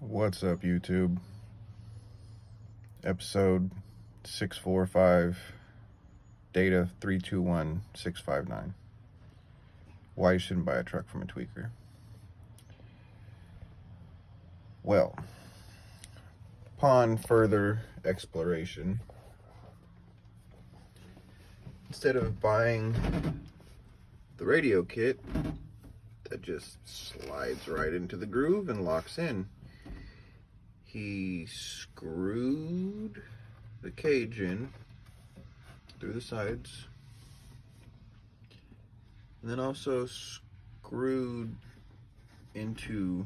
What's up, YouTube? Episode 645, data 321659. Why you shouldn't buy a truck from a tweaker. Well, upon further exploration, instead of buying the radio kit that just slides right into the groove and locks in, he screwed the cage in through the sides, and then also screwed into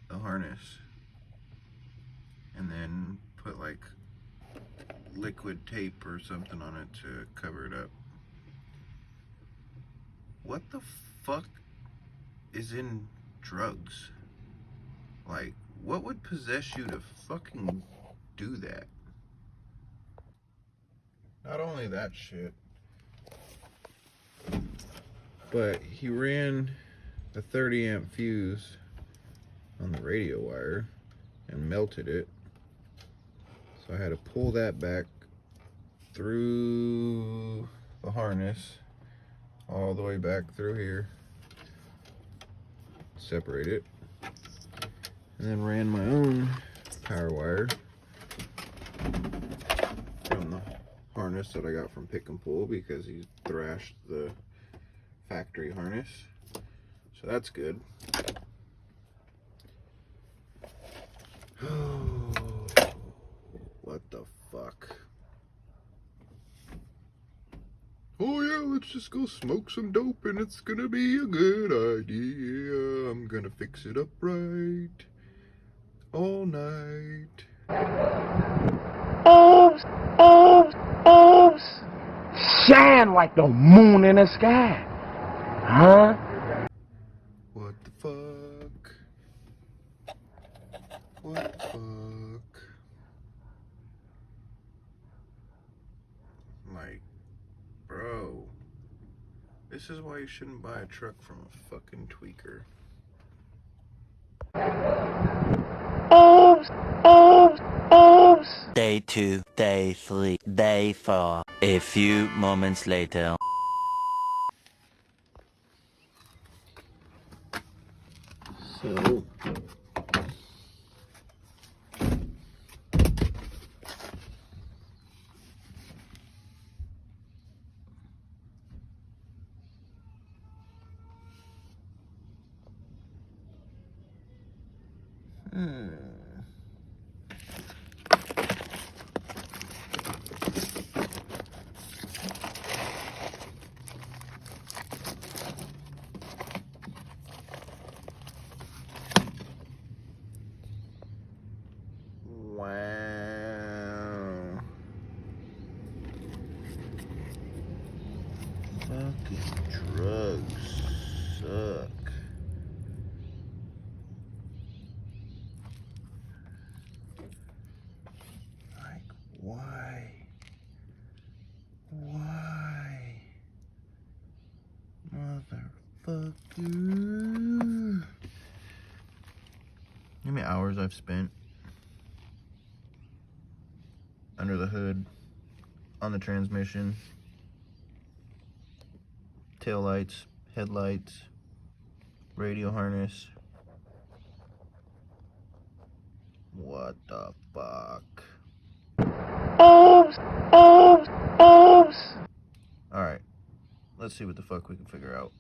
the harness, and then put like liquid tape or something on it to cover it up. What the fuck is in drugs? Like, what would possess you to fucking do that? Not only that shit, but he ran a 30 amp fuse on the radio wire and melted it. So I had to pull that back through the harness all the way back through here, separate it, and then ran my own power wire from the harness that I got from Pick and Pull, because he thrashed the factory harness. So that's good. What the fuck? Oh yeah, let's just go smoke some dope and it's gonna be a good idea. I'm gonna fix it up right all night. Oops, oops, oops. Shine like the moon in the sky. Huh? What the fuck? What the fuck? Like, bro, this is why you shouldn't buy a truck from a fucking tweaker. Oops, oops, oops. Day 2, Day 3, Day 4. A few moments later. So, wow. Fucking drugs suck. Like, why? Why? Motherfucker. How many hours I've spent under the hood, on the transmission, tail lights, headlights, radio harness. What the fuck? Oops, oops, oops. Alright, let's see what the fuck we can figure out.